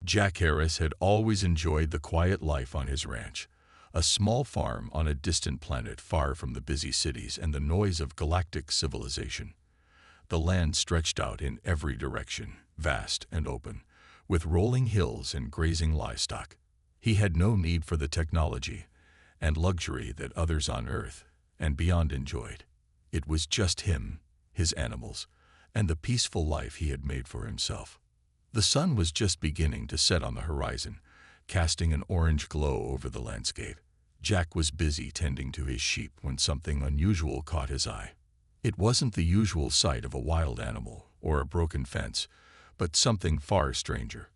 Jack Harris had always enjoyed the quiet life on his ranch, a small farm on a distant planet far from the busy cities and the noise of galactic civilization. The land stretched out in every direction, vast and open, with rolling hills and grazing livestock. He had no need for the technology and luxury that others on Earth and beyond enjoyed. It was just him, his animals, and the peaceful life he had made for himself. The sun was just beginning to set on the horizon, casting an orange glow over the landscape. Jack was busy tending to his sheep when something unusual caught his eye. It wasn't the usual sight of a wild animal or a broken fence, but something far stranger.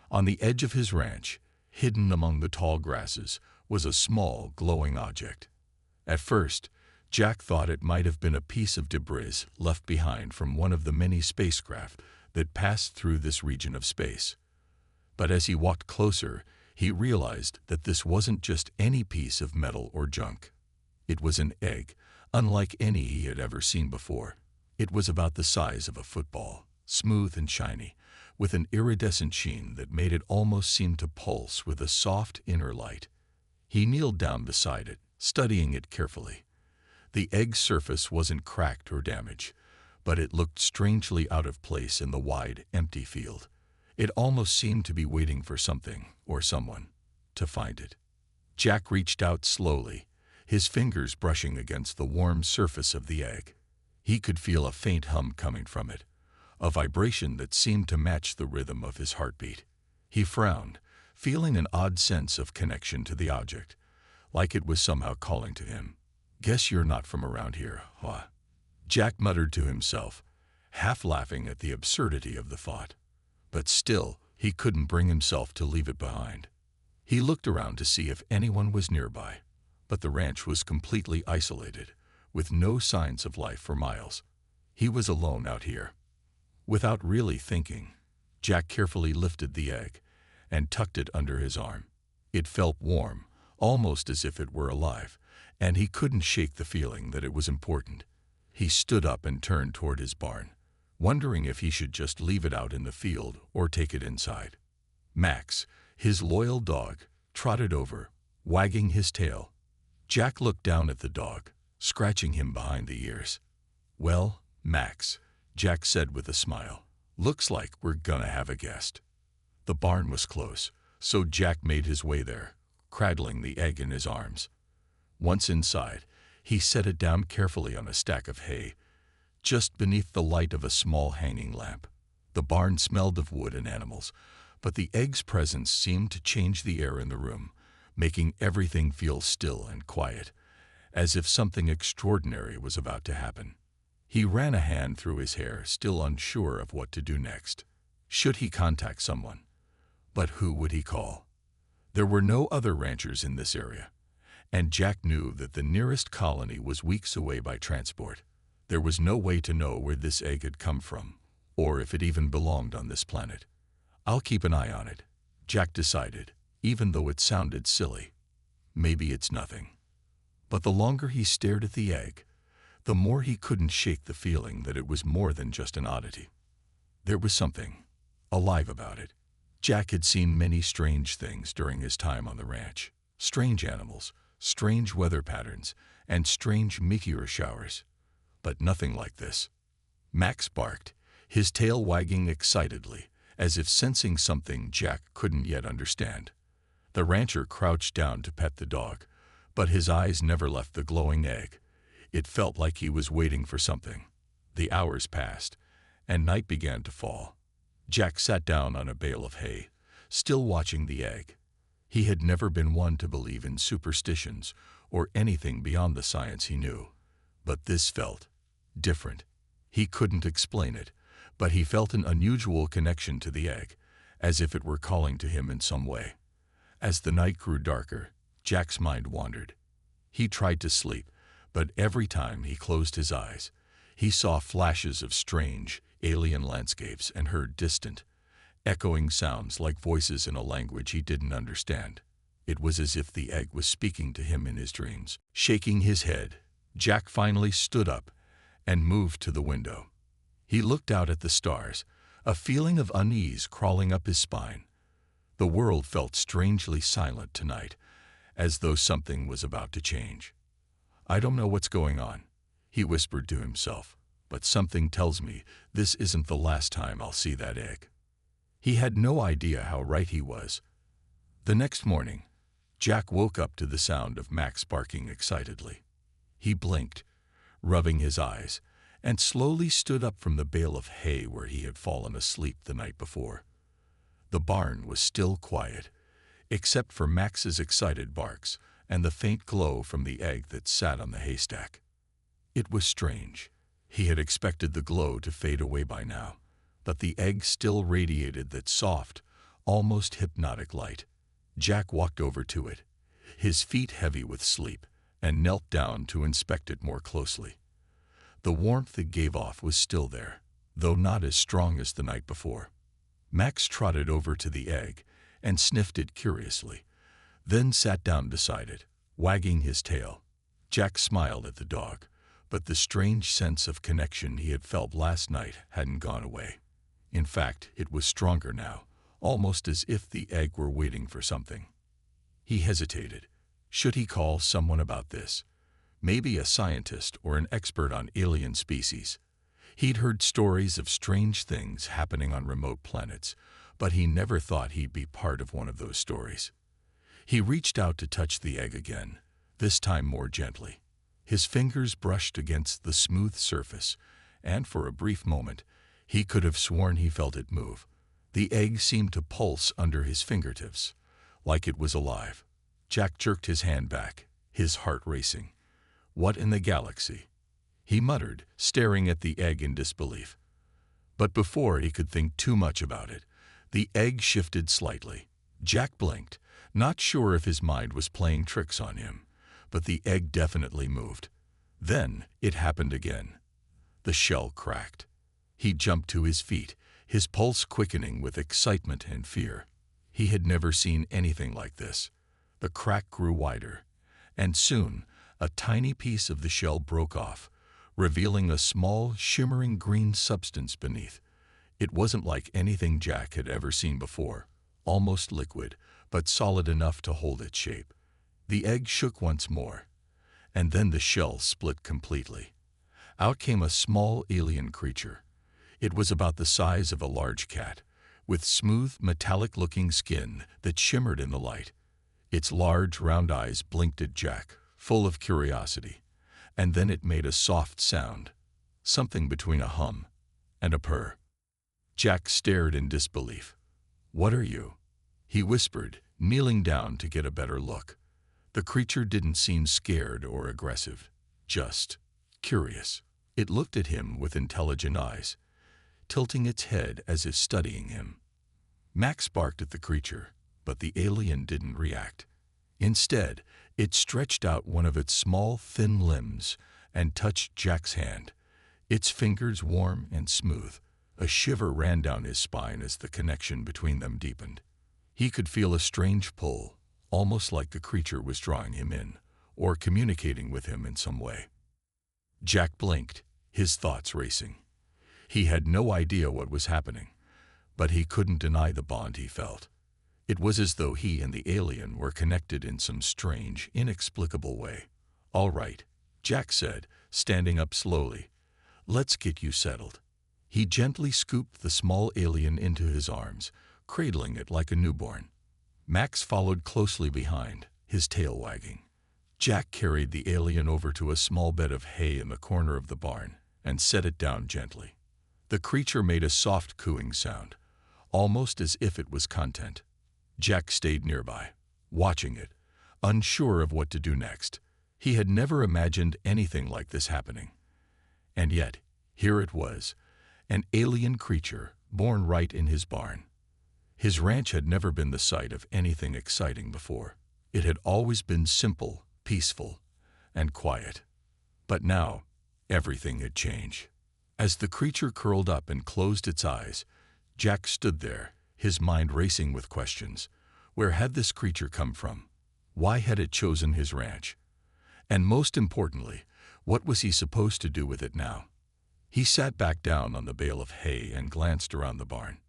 On the edge of his ranch, hidden among the tall grasses, was a small, glowing object. At first, Jack thought it might have been a piece of debris left behind from one of the many spacecraft that passed through this region of space. But as he walked closer, he realized that this wasn't just any piece of metal or junk. It was an egg, unlike any he had ever seen before. It was about the size of a football, smooth and shiny, with an iridescent sheen that made it almost seem to pulse with a soft inner light. He kneeled down beside it, studying it carefully. The egg's surface wasn't cracked or damaged, but it looked strangely out of place in the wide, empty field. It almost seemed to be waiting for something, or someone, to find it. Jack reached out slowly, his fingers brushing against the warm surface of the egg. He could feel a faint hum coming from it, a vibration that seemed to match the rhythm of his heartbeat. He frowned, feeling an odd sense of connection to the object, like it was somehow calling to him. "Guess you're not from around here, huh?" Jack muttered to himself, half laughing at the absurdity of the thought. But still, he couldn't bring himself to leave it behind. He looked around to see if anyone was nearby, but the ranch was completely isolated, with no signs of life for miles. He was alone out here. Without really thinking, Jack carefully lifted the egg and tucked it under his arm. It felt warm, almost as if it were alive, and he couldn't shake the feeling that it was important. He stood up and turned toward his barn, wondering if he should just leave it out in the field or take it inside. Max, his loyal dog, trotted over, wagging his tail. Jack looked down at the dog, scratching him behind the ears. "Well, Max," Jack said with a smile, "looks like we're gonna have a guest." The barn was close, so Jack made his way there, cradling the egg in his arms. Once inside, he set it down carefully on a stack of hay, just beneath the light of a small hanging lamp. The barn smelled of wood and animals, but the egg's presence seemed to change the air in the room, making everything feel still and quiet, as if something extraordinary was about to happen. He ran a hand through his hair, still unsure of what to do next. Should he contact someone? But who would he call? There were no other ranchers in this area, and Jack knew that the nearest colony was weeks away by transport. There was no way to know where this egg had come from, or if it even belonged on this planet. "I'll keep an eye on it," Jack decided, even though it sounded silly. Maybe it's nothing. But the longer he stared at the egg, the more he couldn't shake the feeling that it was more than just an oddity. There was something alive about it. Jack had seen many strange things during his time on the ranch. Strange animals, strange weather patterns, and strange meteor showers. But nothing like this. Max barked, his tail wagging excitedly, as if sensing something Jack couldn't yet understand. The rancher crouched down to pet the dog, but his eyes never left the glowing egg. It felt like he was waiting for something. The hours passed, and night began to fall. Jack sat down on a bale of hay, still watching the egg. He had never been one to believe in superstitions or anything beyond the science he knew. But this felt different. He couldn't explain it, but he felt an unusual connection to the egg, as if it were calling to him in some way. As the night grew darker, Jack's mind wandered. He tried to sleep, but every time he closed his eyes, he saw flashes of strange, alien landscapes and heard distant, echoing sounds like voices in a language he didn't understand. It was as if the egg was speaking to him in his dreams. Shaking his head, Jack finally stood up and moved to the window. He looked out at the stars, a feeling of unease crawling up his spine. The world felt strangely silent tonight, as though something was about to change. "I don't know what's going on," he whispered to himself, "but something tells me this isn't the last time I'll see that egg." He had no idea how right he was. The next morning, Jack woke up to the sound of Max barking excitedly. He blinked, rubbing his eyes, and slowly stood up from the bale of hay where he had fallen asleep the night before. The barn was still quiet, except for Max's excited barks and the faint glow from the egg that sat on the haystack. It was strange. He had expected the glow to fade away by now, but the egg still radiated that soft, almost hypnotic light. Jack walked over to it, his feet heavy with sleep, and knelt down to inspect it more closely. The warmth it gave off was still there, though not as strong as the night before. Max trotted over to the egg and sniffed it curiously, then sat down beside it, wagging his tail. Jack smiled at the dog, but the strange sense of connection he had felt last night hadn't gone away. In fact, it was stronger now, almost as if the egg were waiting for something. He hesitated. Should he call someone about this? Maybe a scientist or an expert on alien species. He'd heard stories of strange things happening on remote planets, but he never thought he'd be part of one of those stories. He reached out to touch the egg again, this time more gently. His fingers brushed against the smooth surface, and for a brief moment, he could have sworn he felt it move. The egg seemed to pulse under his fingertips, like it was alive. Jack jerked his hand back, his heart racing. "What in the galaxy?" he muttered, staring at the egg in disbelief. But before he could think too much about it, the egg shifted slightly. Jack blinked, not sure if his mind was playing tricks on him, but the egg definitely moved. Then it happened again. The shell cracked. He jumped to his feet, his pulse quickening with excitement and fear. He had never seen anything like this. The crack grew wider, and soon a tiny piece of the shell broke off, revealing a small, shimmering green substance beneath. It wasn't like anything Jack had ever seen before, almost liquid, but solid enough to hold its shape. The egg shook once more, and then the shell split completely. Out came a small alien creature. It was about the size of a large cat, with smooth, metallic-looking skin that shimmered in the light. Its large, round eyes blinked at Jack, full of curiosity, and then it made a soft sound, something between a hum and a purr. Jack stared in disbelief. "What are you?" he whispered, kneeling down to get a better look. The creature didn't seem scared or aggressive, just curious. It looked at him with intelligent eyes, tilting its head as if studying him. Max barked at the creature, but the alien didn't react. Instead, it stretched out one of its small, thin limbs and touched Jack's hand, its fingers warm and smooth. A shiver ran down his spine as the connection between them deepened. He could feel a strange pull, almost like the creature was drawing him in, or communicating with him in some way. Jack blinked, his thoughts racing. He had no idea what was happening, but he couldn't deny the bond he felt. It was as though he and the alien were connected in some strange, inexplicable way. "All right," Jack said, standing up slowly. "Let's get you settled." He gently scooped the small alien into his arms, cradling it like a newborn. Max followed closely behind, his tail wagging. Jack carried the alien over to a small bed of hay in the corner of the barn and set it down gently. The creature made a soft cooing sound, almost as if it was content. Jack stayed nearby, watching it, unsure of what to do next. He had never imagined anything like this happening. And yet, here it was, an alien creature born right in his barn. His ranch had never been the site of anything exciting before. It had always been simple, peaceful, and quiet. But now, everything had changed. As the creature curled up and closed its eyes, Jack stood there, his mind racing with questions. Where had this creature come from? Why had it chosen his ranch? And most importantly, what was he supposed to do with it now? He sat back down on the bale of hay and glanced around the barn.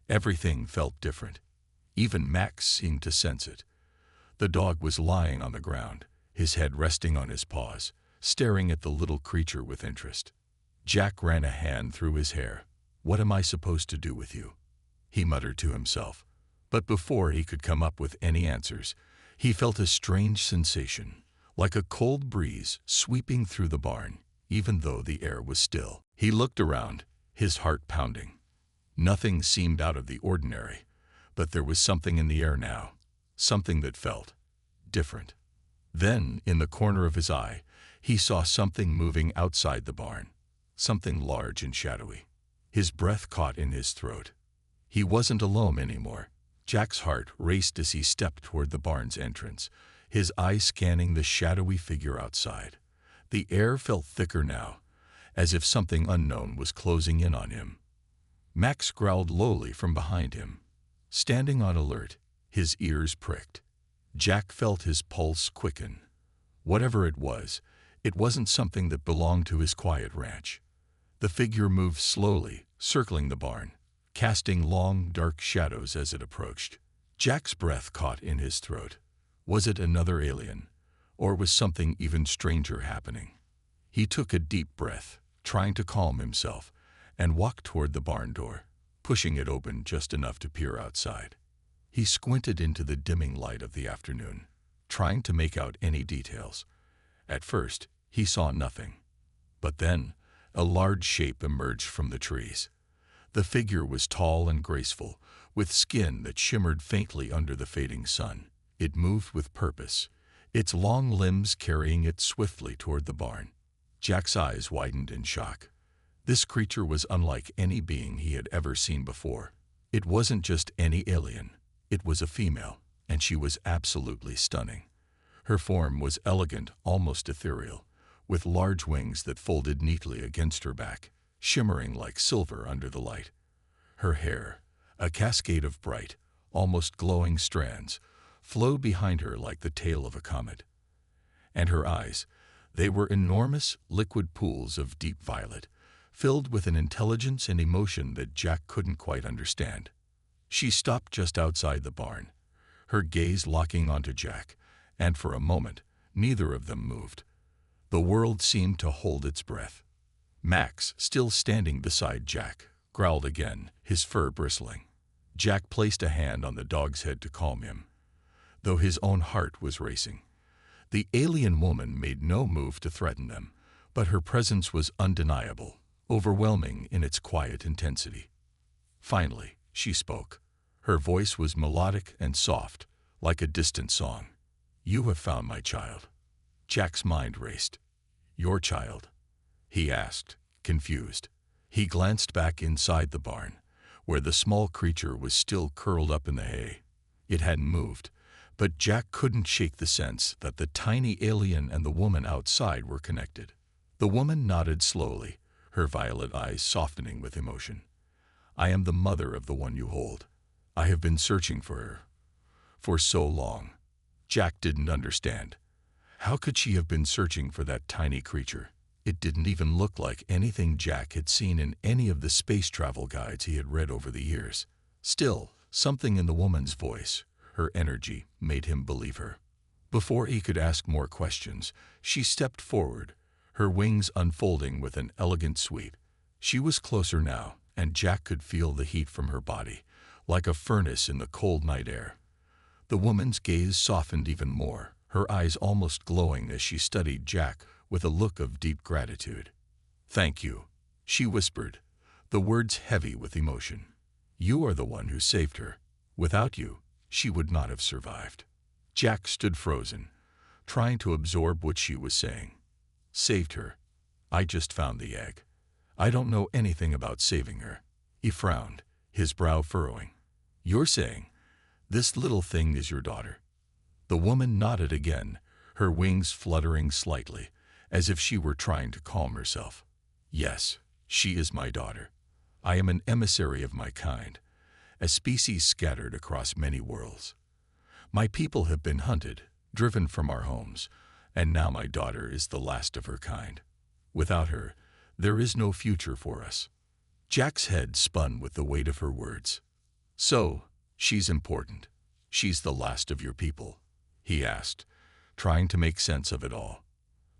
Everything felt different. Even Max seemed to sense it. The dog was lying on the ground, his head resting on his paws, staring at the little creature with interest. Jack ran a hand through his hair. "What am I supposed to do with you?" he muttered to himself. But before he could come up with any answers, he felt a strange sensation, like a cold breeze sweeping through the barn, even though the air was still. He looked around, his heart pounding. Nothing seemed out of the ordinary, but there was something in the air now, something that felt different. Then, in the corner of his eye, he saw something moving outside the barn, something large and shadowy. His breath caught in his throat. He wasn't alone anymore. Jack's heart raced as he stepped toward the barn's entrance, his eyes scanning the shadowy figure outside. The air felt thicker now, as if something unknown was closing in on him. Max growled lowly from behind him. Standing on alert, his ears pricked. Jack felt his pulse quicken. Whatever it wasn't something that belonged to his quiet ranch. The figure moved slowly, circling the barn, casting long, dark shadows as it approached. Jack's breath caught in his throat. Was it another alien, or was something even stranger happening? He took a deep breath, trying to calm himself, and walked toward the barn door, pushing it open just enough to peer outside. He squinted into the dimming light of the afternoon, trying to make out any details. At first, he saw nothing. But then, a large shape emerged from the trees. The figure was tall and graceful, with skin that shimmered faintly under the fading sun. It moved with purpose, its long limbs carrying it swiftly toward the barn. Jack's eyes widened in shock. This creature was unlike any being he had ever seen before. It wasn't just any alien. It was a female, and she was absolutely stunning. Her form was elegant, almost ethereal, with large wings that folded neatly against her back, shimmering like silver under the light. Her hair, a cascade of bright, almost glowing strands, flowed behind her like the tail of a comet. And her eyes, they were enormous, liquid pools of deep violet, filled with an intelligence and emotion that Jack couldn't quite understand. She stopped just outside the barn, her gaze locking onto Jack, and for a moment, neither of them moved. The world seemed to hold its breath. Max, still standing beside Jack, growled again, his fur bristling. Jack placed a hand on the dog's head to calm him, though his own heart was racing. The alien woman made no move to threaten them, but her presence was undeniable, overwhelming in its quiet intensity. Finally, she spoke. Her voice was melodic and soft, like a distant song. "You have found my child." Jack's mind raced. "Your child?" he asked, confused. He glanced back inside the barn, where the small creature was still curled up in the hay. It hadn't moved, but Jack couldn't shake the sense that the tiny alien and the woman outside were connected. The woman nodded slowly, her violet eyes softening with emotion. "I am the mother of the one you hold. I have been searching for her for so long." Jack didn't understand. How could she have been searching for that tiny creature? It didn't even look like anything Jack had seen in any of the space travel guides he had read over the years. Still, something in the woman's voice, her energy, made him believe her. Before he could ask more questions, she stepped forward, her wings unfolding with an elegant sweep. She was closer now, and Jack could feel the heat from her body, like a furnace in the cold night air. The woman's gaze softened even more, her eyes almost glowing as she studied Jack with a look of deep gratitude. "Thank you," she whispered, the words heavy with emotion. "You are the one who saved her. Without you, she would not have survived." Jack stood frozen, trying to absorb what she was saying. "Saved her? I just found the egg. I don't know anything about saving her." He frowned, his brow furrowing. "You're saying this little thing is your daughter?" The woman nodded again, her wings fluttering slightly, as if she were trying to calm herself. "Yes, she is my daughter. I am an emissary of my kind, a species scattered across many worlds. My people have been hunted, driven from our homes, and now my daughter is the last of her kind. Without her, there is no future for us." Jack's head spun with the weight of her words. "So, "She's important. She's the last of your people?" he asked, trying to make sense of it all.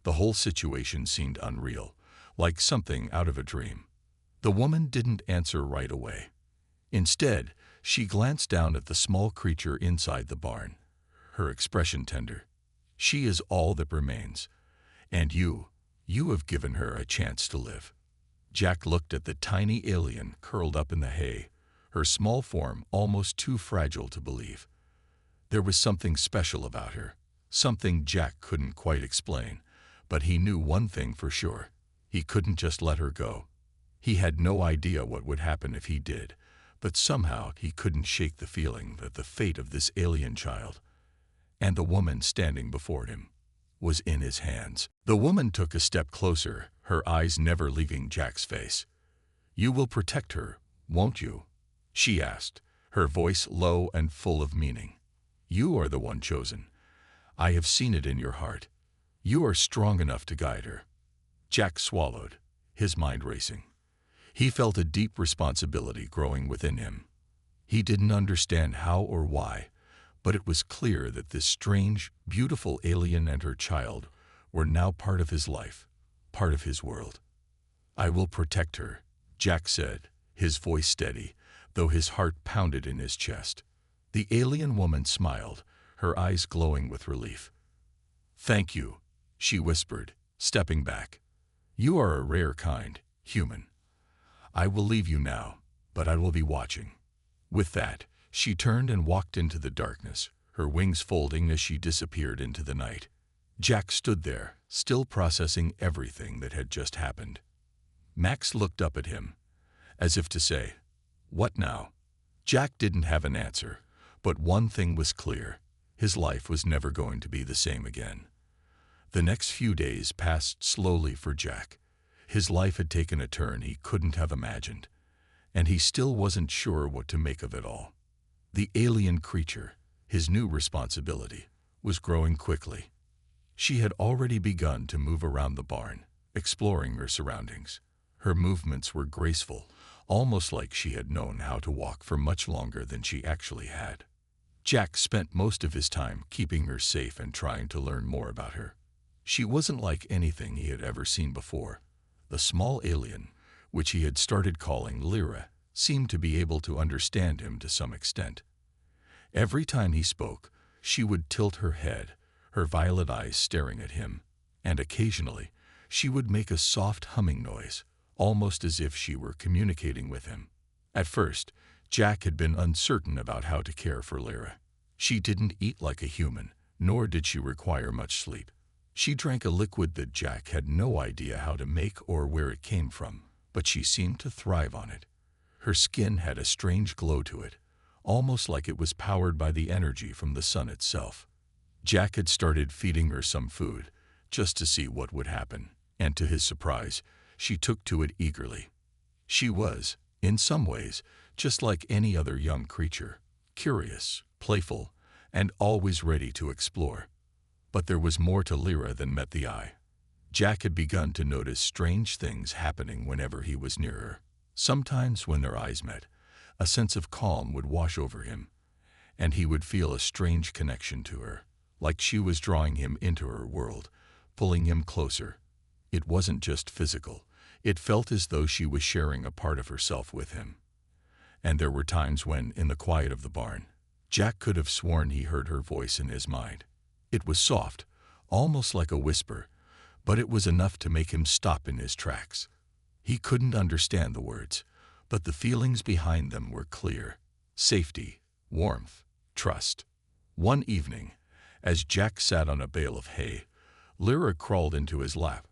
The whole situation seemed unreal, like something out of a dream. The woman didn't answer right away. Instead, she glanced down at the small creature inside the barn, her expression tender. "She is all that remains. And you have given her a chance to live." Jack looked at the tiny alien curled up in the hay, her small form almost too fragile to believe. There was something special about her, something Jack couldn't quite explain, but he knew one thing for sure. He couldn't just let her go. He had no idea what would happen if he did, but somehow he couldn't shake the feeling that the fate of this alien child, and the woman standing before him, was in his hands. The woman took a step closer, her eyes never leaving Jack's face. "You will protect her, won't you?" she asked, her voice low and full of meaning. "You are the one chosen. I have seen it in your heart. You are strong enough to guide her." Jack swallowed, his mind racing. He felt a deep responsibility growing within him. He didn't understand how or why, but it was clear that this strange, beautiful alien and her child were now part of his life, part of his world. "I will protect her," Jack said, his voice steady, though his heart pounded in his chest. The alien woman smiled, her eyes glowing with relief. "Thank you," she whispered, stepping back. "You are a rare kind, human. I will leave you now, but I will be watching." With that, she turned and walked into the darkness, her wings folding as she disappeared into the night. Jack stood there, still processing everything that had just happened. Max looked up at him, as if to say, "What now?" Jack didn't have an answer, but one thing was clear: his life was never going to be the same again. The next few days passed slowly for Jack. His life had taken a turn he couldn't have imagined, and he still wasn't sure what to make of it all. The alien creature, his new responsibility, was growing quickly. She had already begun to move around the barn, exploring her surroundings. Her movements were graceful, almost like she had known how to walk for much longer than she actually had. Jack spent most of his time keeping her safe and trying to learn more about her. She wasn't like anything he had ever seen before. The small alien, which he had started calling Lyra, seemed to be able to understand him to some extent. Every time he spoke, she would tilt her head, her violet eyes staring at him, and occasionally she would make a soft humming noise, almost as if she were communicating with him. At first, Jack had been uncertain about how to care for Lyra. She didn't eat like a human, nor did she require much sleep. She drank a liquid that Jack had no idea how to make or where it came from, but she seemed to thrive on it. Her skin had a strange glow to it, almost like it was powered by the energy from the sun itself. Jack had started feeding her some food, just to see what would happen, and to his surprise, she took to it eagerly. She was, in some ways, just like any other young creature, curious, playful, and always ready to explore. But there was more to Lyra than met the eye. Jack had begun to notice strange things happening whenever he was near her. Sometimes when their eyes met, a sense of calm would wash over him, and he would feel a strange connection to her, like she was drawing him into her world, pulling him closer. It wasn't just physical. It felt as though she was sharing a part of herself with him. And there were times when, in the quiet of the barn, Jack could have sworn he heard her voice in his mind. It was soft, almost like a whisper, but it was enough to make him stop in his tracks. He couldn't understand the words, but the feelings behind them were clear: safety, warmth, trust. One evening, as Jack sat on a bale of hay, Lyra crawled into his lap.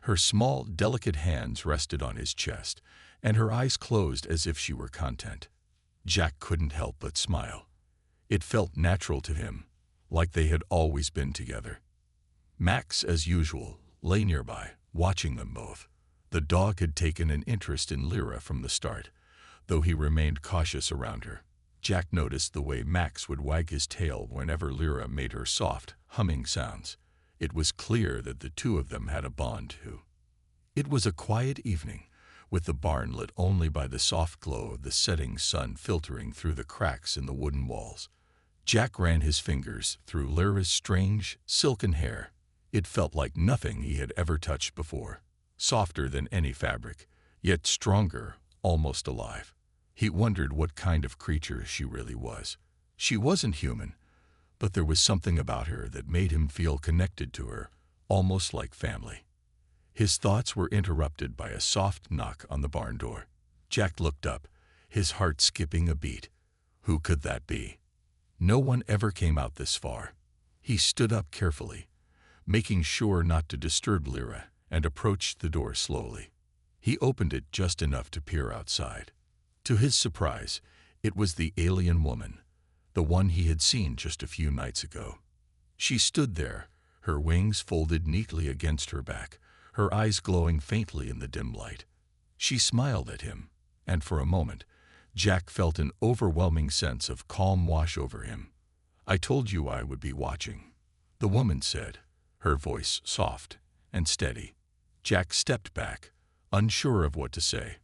Her small, delicate hands rested on his chest, and her eyes closed as if she were content. Jack couldn't help but smile. It felt natural to him, like they had always been together. Max, as usual, lay nearby, watching them both. The dog had taken an interest in Lyra from the start, though he remained cautious around her. Jack noticed the way Max would wag his tail whenever Lyra made her soft, humming sounds. It was clear that the two of them had a bond too. It was a quiet evening, with the barn lit only by the soft glow of the setting sun filtering through the cracks in the wooden walls. Jack ran his fingers through Lyra's strange, silken hair. It felt like nothing he had ever touched before, softer than any fabric, yet stronger, almost alive. He wondered what kind of creature she really was. She wasn't human, but there was something about her that made him feel connected to her, almost like family. His thoughts were interrupted by a soft knock on the barn door. Jack looked up, his heart skipping a beat. Who could that be? No one ever came out this far. He stood up carefully, making sure not to disturb Lyra, and approached the door slowly. He opened it just enough to peer outside. To his surprise, it was the alien woman, the one he had seen just a few nights ago. She stood there, her wings folded neatly against her back, her eyes glowing faintly in the dim light. She smiled at him, and for a moment, Jack felt an overwhelming sense of calm wash over him. "I told you I would be watching," the woman said, her voice soft and steady. Jack stepped back, unsure of what to say.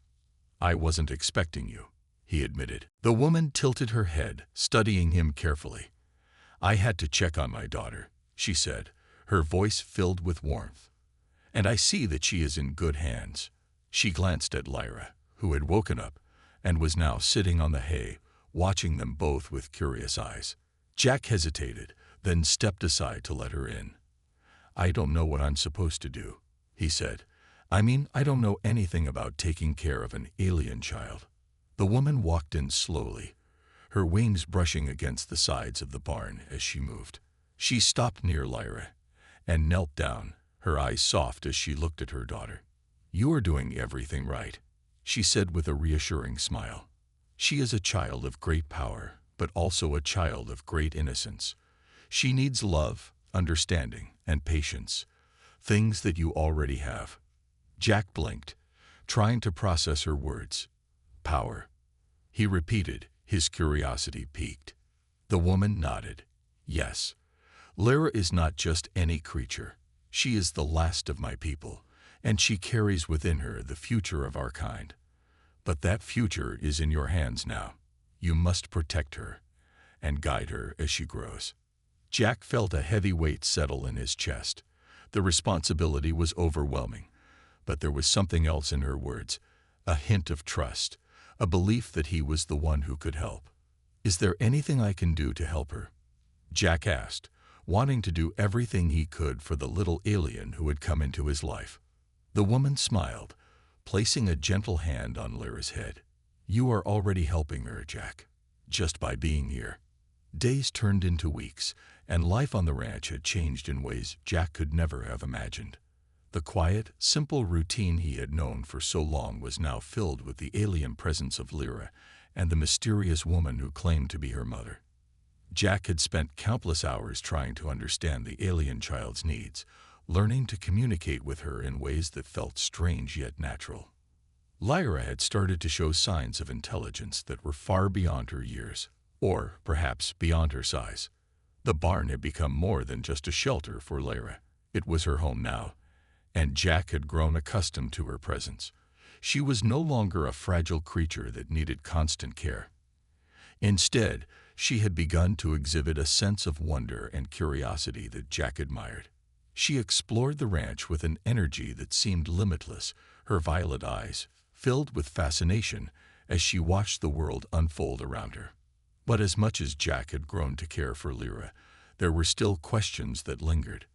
"I wasn't expecting you," he admitted. The woman tilted her head, studying him carefully. "I had to check on my daughter," she said, her voice filled with warmth. "And I see that she is in good hands." She glanced at Lyra, who had woken up and was now sitting on the hay, watching them both with curious eyes. Jack hesitated, then stepped aside to let her in. "I don't know what I'm supposed to do," he said. I don't know anything about taking care of an alien child." The woman walked in slowly, her wings brushing against the sides of the barn as she moved. She stopped near Lyra and knelt down, her eyes soft as she looked at her daughter. "You are doing everything right," she said with a reassuring smile. "She is a child of great power, but also a child of great innocence. She needs love, understanding, and patience, things that you already have." Jack blinked, trying to process her words. "Power," he repeated, his curiosity piqued. The woman nodded. "Yes. Lyra is not just any creature. She is the last of my people, and she carries within her the future of our kind. But that future is in your hands now. You must protect her and guide her as she grows." Jack felt a heavy weight settle in his chest. The responsibility was overwhelming, but there was something else in her words, a hint of trust, a belief that he was the one who could help. "Is there anything I can do to help her?" Jack asked, wanting to do everything he could for the little alien who had come into his life. The woman smiled, placing a gentle hand on Lyra's head. "You are already helping her, Jack, just by being here." Days turned into weeks, and life on the ranch had changed in ways Jack could never have imagined. The quiet, simple routine he had known for so long was now filled with the alien presence of Lyra and the mysterious woman who claimed to be her mother. Jack had spent countless hours trying to understand the alien child's needs, learning to communicate with her in ways that felt strange yet natural. Lyra had started to show signs of intelligence that were far beyond her years, or perhaps beyond her size. The barn had become more than just a shelter for Lyra. It was her home now, and Jack had grown accustomed to her presence. She was no longer a fragile creature that needed constant care. Instead, she had begun to exhibit a sense of wonder and curiosity that Jack admired. She explored the ranch with an energy that seemed limitless, her violet eyes filled with fascination as she watched the world unfold around her. But as much as Jack had grown to care for Lyra, there were still questions that lingered.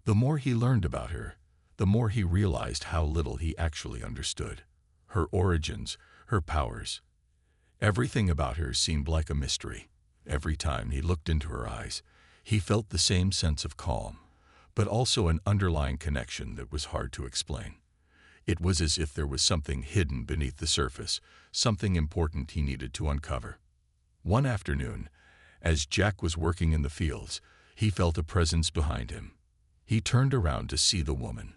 The more he learned about her, the more he realized how little he actually understood. Her origins, her powers. Everything about her seemed like a mystery. Every time he looked into her eyes, he felt the same sense of calm, but also an underlying connection that was hard to explain. It was as if there was something hidden beneath the surface, something important he needed to uncover. One afternoon, as Jack was working in the fields, he felt a presence behind him. He turned around to see the woman,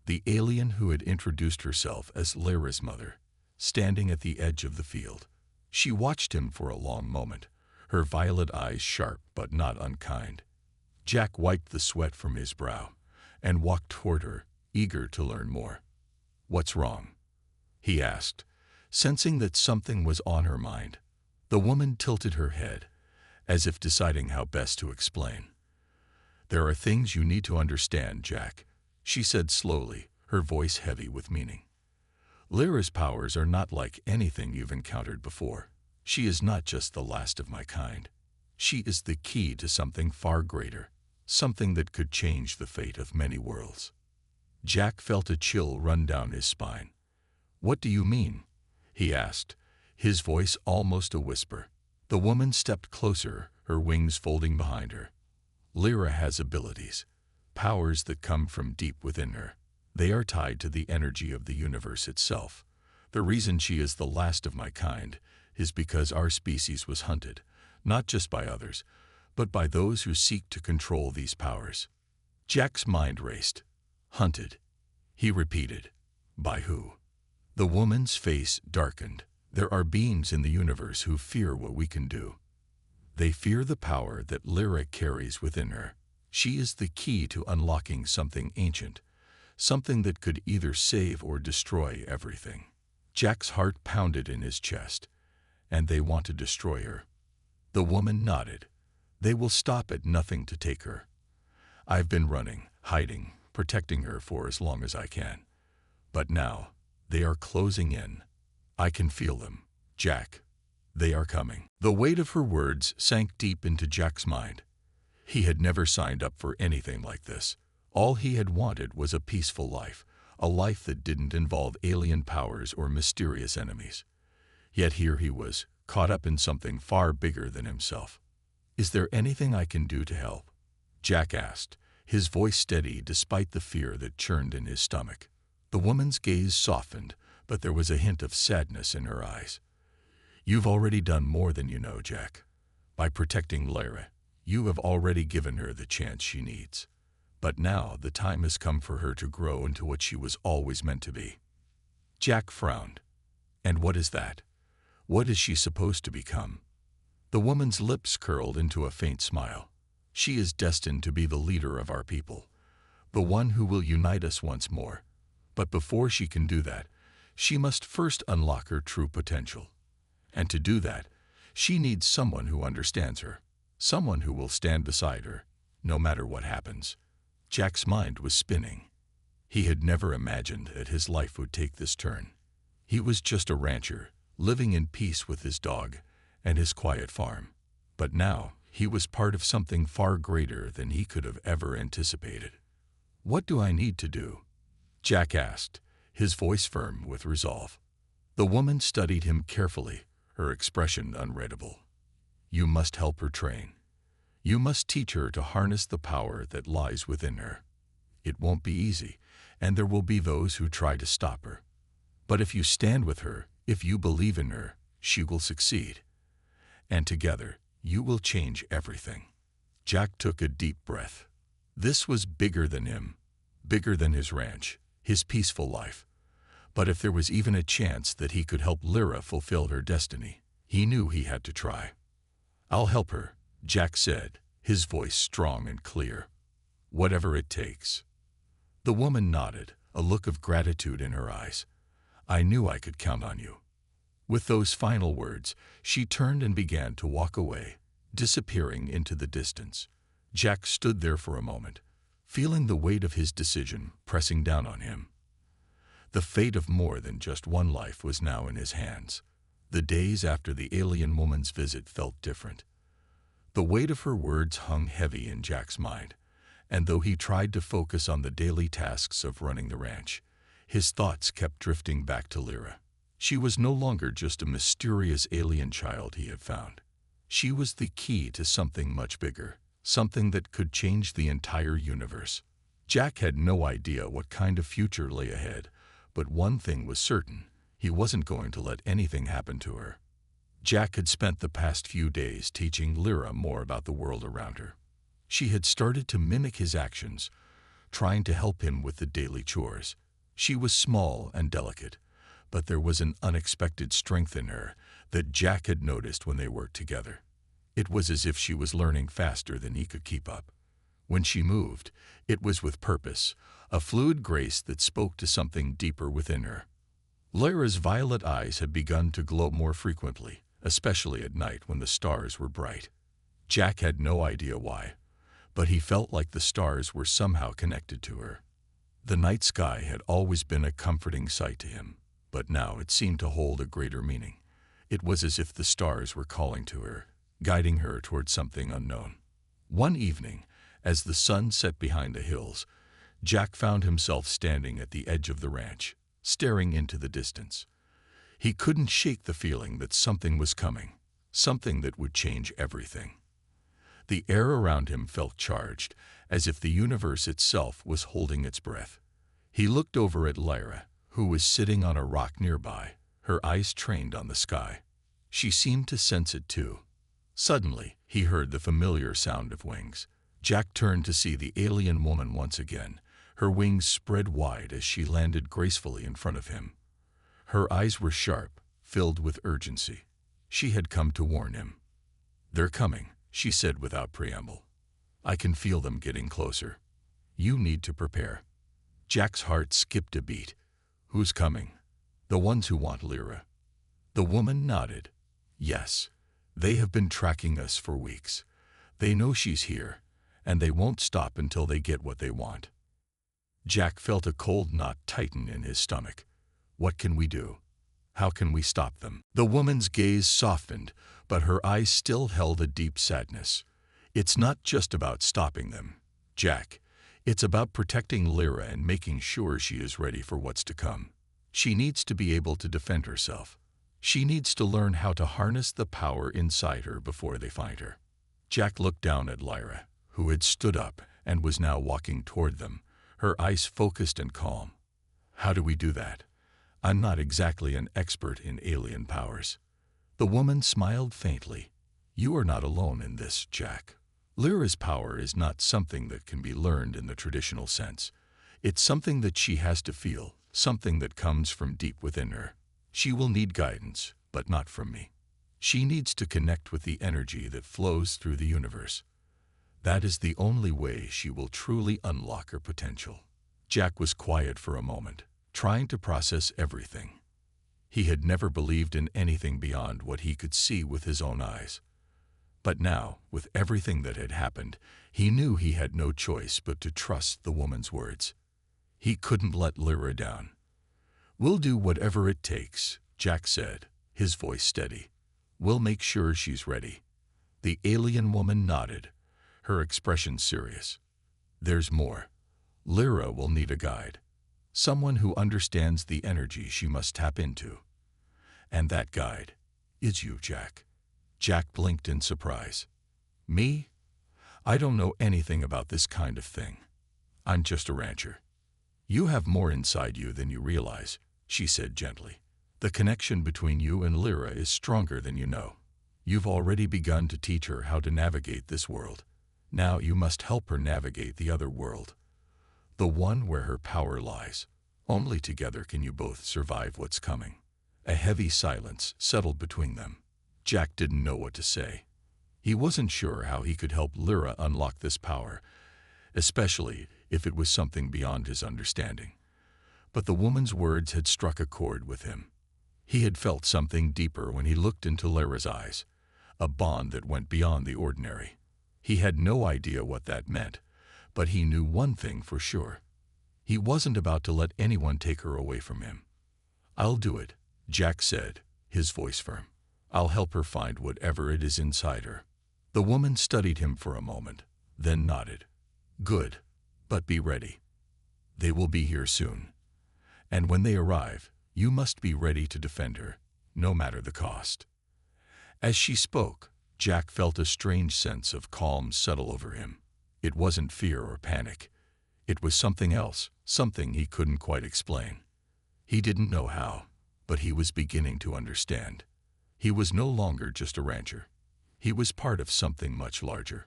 the alien who had introduced herself as Lyra's mother, standing at the edge of the field. She watched him for a long moment, her violet eyes sharp but not unkind. Jack wiped the sweat from his brow and walked toward her, eager to learn more. "What's wrong?" he asked, sensing that something was on her mind. The woman tilted her head, as if deciding how best to explain. "There are things you need to understand, Jack," she said slowly, her voice heavy with meaning. "Lyra's powers are not like anything you've encountered before. She is not just the last of my kind. She is the key to something far greater, something that could change the fate of many worlds." Jack felt a chill run down his spine. "What do you mean?" he asked, his voice almost a whisper. The woman stepped closer, her wings folding behind her. "Lyra has abilities, powers that come from deep within her. They are tied to the energy of the universe itself. The reason she is the last of my kind is because our species was hunted, not just by others, but by those who seek to control these powers." Jack's mind raced. "Hunted," he repeated. "By who?" The woman's face darkened. "There are beings in the universe who fear what we can do. They fear the power that Lyra carries within her. She is the key to unlocking something ancient, something that could either save or destroy everything." Jack's heart pounded in his chest. "And they want to destroy her?" The woman nodded. "They will stop at nothing to take her. I've been running, hiding, protecting her for as long as I can. But now, they are closing in. I can feel them, Jack. They are coming." The weight of her words sank deep into Jack's mind. He had never signed up for anything like this. All he had wanted was a peaceful life, a life that didn't involve alien powers or mysterious enemies. Yet here he was, caught up in something far bigger than himself. "Is there anything I can do to help?" Jack asked, his voice steady despite the fear that churned in his stomach. The woman's gaze softened, but there was a hint of sadness in her eyes. "You've already done more than you know, Jack. By protecting Lyra, you have already given her the chance she needs. But now the time has come for her to grow into what she was always meant to be." Jack frowned. "And what is that? What is she supposed to become?" The woman's lips curled into a faint smile. "She is destined to be the leader of our people, the one who will unite us once more. But before she can do that, she must first unlock her true potential. And to do that, she needs someone who understands her, someone who will stand beside her, no matter what happens." Jack's mind was spinning. He had never imagined that his life would take this turn. He was just a rancher, living in peace with his dog and his quiet farm. But now, he was part of something far greater than he could have ever anticipated. "What do I need to do?" Jack asked, his voice firm with resolve. The woman studied him carefully, her expression unreadable. "You must help her train. You must teach her to harness the power that lies within her. It won't be easy, and there will be those who try to stop her. But if you stand with her, if you believe in her, she will succeed. And together, you will change everything." Jack took a deep breath. This was bigger than him, bigger than his ranch, his peaceful life. But if there was even a chance that he could help Lyra fulfill her destiny, he knew he had to try. "I'll help her," Jack said, his voice strong and clear. "Whatever it takes." The woman nodded, a look of gratitude in her eyes. "I knew I could count on you." With those final words, she turned and began to walk away, disappearing into the distance. Jack stood there for a moment, feeling the weight of his decision pressing down on him. The fate of more than just one life was now in his hands. The days after the alien woman's visit felt different. The weight of her words hung heavy in Jack's mind, and though he tried to focus on the daily tasks of running the ranch, his thoughts kept drifting back to Lyra. She was no longer just a mysterious alien child he had found. She was the key to something much bigger, something that could change the entire universe. Jack had no idea what kind of future lay ahead, but one thing was certain: he wasn't going to let anything happen to her. Jack had spent the past few days teaching Lyra more about the world around her. She had started to mimic his actions, trying to help him with the daily chores. She was small and delicate, but there was an unexpected strength in her that Jack had noticed when they worked together. It was as if she was learning faster than he could keep up. When she moved, it was with purpose, a fluid grace that spoke to something deeper within her. Lyra's violet eyes had begun to glow more frequently, especially at night when the stars were bright. Jack had no idea why, but he felt like the stars were somehow connected to her. The night sky had always been a comforting sight to him, but now it seemed to hold a greater meaning. It was as if the stars were calling to her, guiding her toward something unknown. One evening, as the sun set behind the hills, Jack found himself standing at the edge of the ranch, staring into the distance. He couldn't shake the feeling that something was coming, something that would change everything. The air around him felt charged, as if the universe itself was holding its breath. He looked over at Lyra, who was sitting on a rock nearby, her eyes trained on the sky. She seemed to sense it too. Suddenly, he heard the familiar sound of wings. Jack turned to see the alien woman once again, her wings spread wide as she landed gracefully in front of him. Her eyes were sharp, filled with urgency. She had come to warn him. "They're coming," she said without preamble. "I can feel them getting closer. You need to prepare." Jack's heart skipped a beat. "Who's coming?" "The ones who want Lyra." The woman nodded. "Yes, they have been tracking us for weeks. They know she's here, and they won't stop until they get what they want." Jack felt a cold knot tighten in his stomach. What can we do? How can we stop them? The woman's gaze softened, but her eyes still held a deep sadness. "It's not just about stopping them, Jack. It's about protecting Lyra and making sure she is ready for what's to come. She needs to be able to defend herself. She needs to learn how to harness the power inside her before they find her." Jack looked down at Lyra, who had stood up and was now walking toward them, her eyes focused and calm. "How do we do that? I'm not exactly an expert in alien powers." The woman smiled faintly. "You are not alone in this, Jack. Lyra's power is not something that can be learned in the traditional sense. It's something that she has to feel, something that comes from deep within her. She will need guidance, but not from me. She needs to connect with the energy that flows through the universe. That is the only way she will truly unlock her potential." Jack was quiet for a moment, trying to process everything. He had never believed in anything beyond what he could see with his own eyes. But now, with everything that had happened, he knew he had no choice but to trust the woman's words. He couldn't let Lyra down. "We'll do whatever it takes," Jack said, his voice steady. "We'll make sure she's ready." The alien woman nodded, her expression serious. "There's more. Lyra will need a guide. Someone who understands the energy she must tap into. And that guide is you, Jack." Jack blinked in surprise. "Me? I don't know anything about this kind of thing. I'm just a rancher." "You have more inside you than you realize," she said gently. "The connection between you and Lyra is stronger than you know. You've already begun to teach her how to navigate this world. Now you must help her navigate the other world, the one where her power lies. Only together can you both survive what's coming." A heavy silence settled between them. Jack didn't know what to say. He wasn't sure how he could help Lyra unlock this power, especially if it was something beyond his understanding. But the woman's words had struck a chord with him. He had felt something deeper when he looked into Lyra's eyes, a bond that went beyond the ordinary. He had no idea what that meant, but he knew one thing for sure. He wasn't about to let anyone take her away from him. "I'll do it," Jack said, his voice firm. "I'll help her find whatever it is inside her." The woman studied him for a moment, then nodded. "Good, but be ready. They will be here soon. And when they arrive, you must be ready to defend her, no matter the cost." As she spoke, Jack felt a strange sense of calm settle over him. It wasn't fear or panic. It was something else, something he couldn't quite explain. He didn't know how, but he was beginning to understand. He was no longer just a rancher. He was part of something much larger.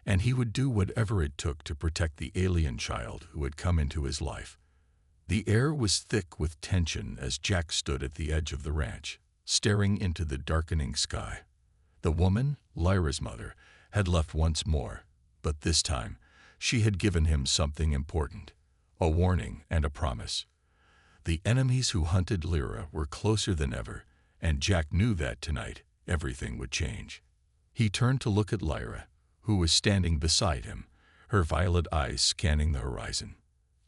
And he would do whatever it took to protect the alien child who had come into his life. The air was thick with tension as Jack stood at the edge of the ranch, staring into the darkening sky. The woman, Lyra's mother, had left once more, but this time she had given him something important, a warning and a promise. The enemies who hunted Lyra were closer than ever, and Jack knew that tonight everything would change. He turned to look at Lyra, who was standing beside him, her violet eyes scanning the horizon.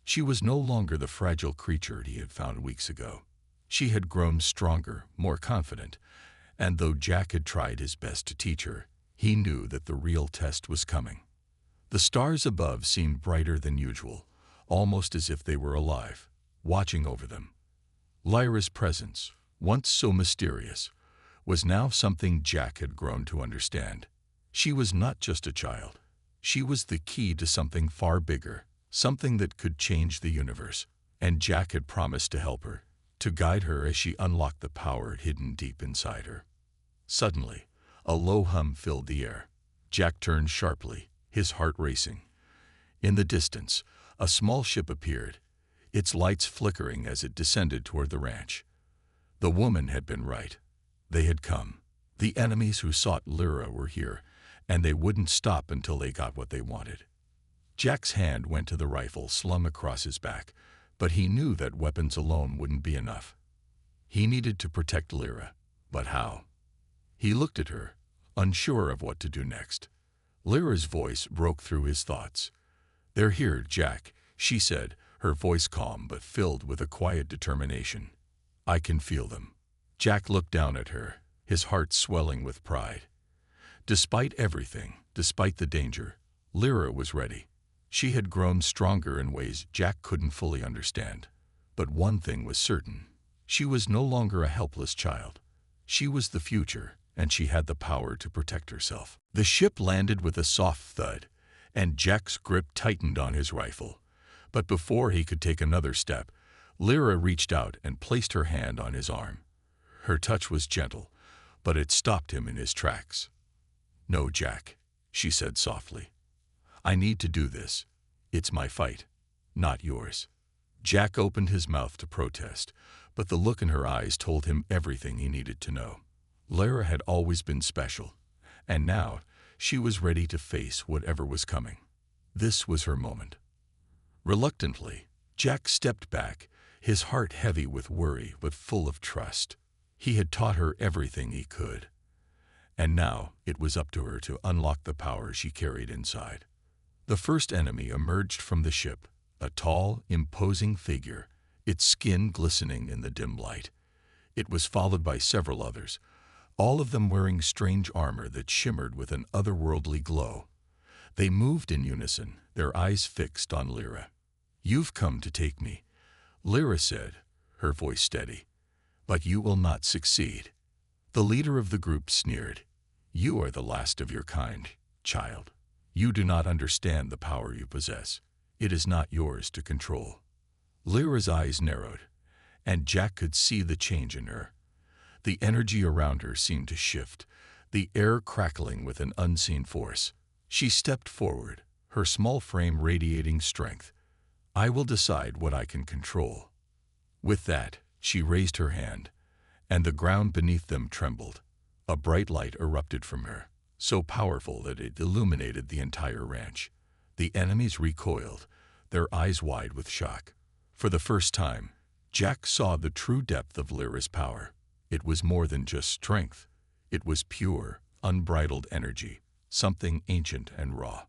She was no longer the fragile creature he had found weeks ago. She had grown stronger, more confident, and though Jack had tried his best to teach her, he knew that the real test was coming. The stars above seemed brighter than usual, almost as if they were alive, watching over them. Lyra's presence, once so mysterious, was now something Jack had grown to understand. She was not just a child. She was the key to something far bigger, something that could change the universe, and Jack had promised to help her, to guide her as she unlocked the power hidden deep inside her. Suddenly, a low hum filled the air. Jack turned sharply, his heart racing. In the distance, a small ship appeared, its lights flickering as it descended toward the ranch. The woman had been right. They had come. The enemies who sought Lyra were here, and they wouldn't stop until they got what they wanted. Jack's hand went to the rifle slung across his back, but he knew that weapons alone wouldn't be enough. He needed to protect Lyra, but how? He looked at her, unsure of what to do next. Lyra's voice broke through his thoughts. "They're here, Jack," she said, her voice calm but filled with a quiet determination. "I can feel them." Jack looked down at her, his heart swelling with pride. Despite everything, despite the danger, Lyra was ready. She had grown stronger in ways Jack couldn't fully understand. But one thing was certain. She was no longer a helpless child. She was the future, and she had the power to protect herself. The ship landed with a soft thud, and Jack's grip tightened on his rifle. But before he could take another step, Lyra reached out and placed her hand on his arm. Her touch was gentle, but it stopped him in his tracks. "No, Jack," she said softly. "I need to do this. It's my fight, not yours." Jack opened his mouth to protest, but the look in her eyes told him everything he needed to know. Lyra had always been special, and now she was ready to face whatever was coming. This was her moment. Reluctantly, Jack stepped back, his heart heavy with worry but full of trust. He had taught her everything he could, and now it was up to her to unlock the power she carried inside. The first enemy emerged from the ship, a tall, imposing figure, its skin glistening in the dim light. It was followed by several others, all of them wearing strange armor that shimmered with an otherworldly glow. They moved in unison, their eyes fixed on Lyra. "You've come to take me," Lyra said, her voice steady. "But you will not succeed." The leader of the group sneered. "You are the last of your kind, child. You do not understand the power you possess. It is not yours to control." Lyra's eyes narrowed, and Jack could see the change in her. The energy around her seemed to shift, the air crackling with an unseen force. She stepped forward, her small frame radiating strength. "I will decide what I can control." With that, she raised her hand, and the ground beneath them trembled. A bright light erupted from her, so powerful that it illuminated the entire ranch. The enemies recoiled, their eyes wide with shock. For the first time, Jack saw the true depth of Lyra's power. It was more than just strength. It was pure, unbridled energy, something ancient and raw.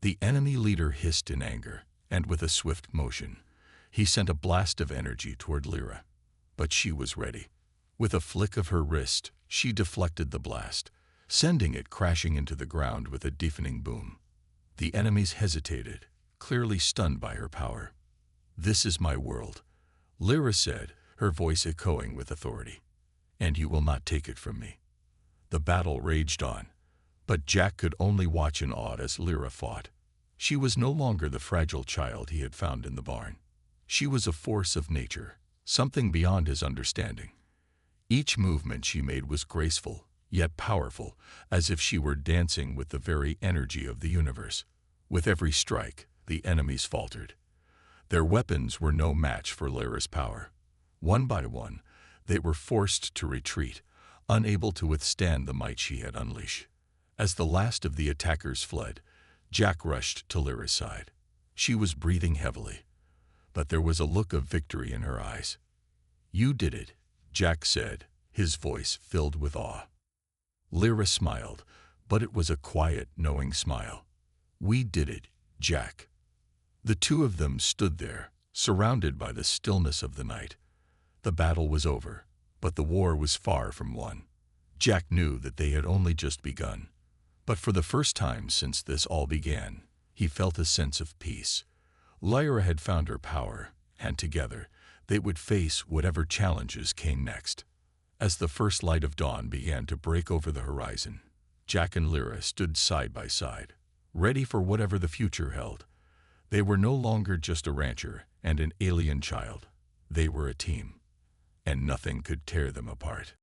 The enemy leader hissed in anger, and with a swift motion, he sent a blast of energy toward Lyra. But she was ready. With a flick of her wrist, she deflected the blast, sending it crashing into the ground with a deafening boom. The enemies hesitated, clearly stunned by her power. "This is my world," Lyra said, her voice echoing with authority. "And you will not take it from me." The battle raged on, but Jack could only watch in awe as Lyra fought. She was no longer the fragile child he had found in the barn. She was a force of nature, something beyond his understanding. Each movement she made was graceful, yet powerful, as if she were dancing with the very energy of the universe. With every strike, the enemies faltered. Their weapons were no match for Lyra's power. One by one, they were forced to retreat, unable to withstand the might she had unleashed. As the last of the attackers fled, Jack rushed to Lyra's side. She was breathing heavily. but there was a look of victory in her eyes. "You did it," Jack said, his voice filled with awe. Lyra smiled, but it was a quiet, knowing smile. "We did it, Jack." The two of them stood there, surrounded by the stillness of the night. The battle was over, but the war was far from won. Jack knew that they had only just begun. But for the first time since this all began, he felt a sense of peace. Lyra had found her power, and together they would face whatever challenges came next. As the first light of dawn began to break over the horizon, Jack and Lyra stood side by side, ready for whatever the future held. They were no longer just a rancher and an alien child. They were a team, and nothing could tear them apart.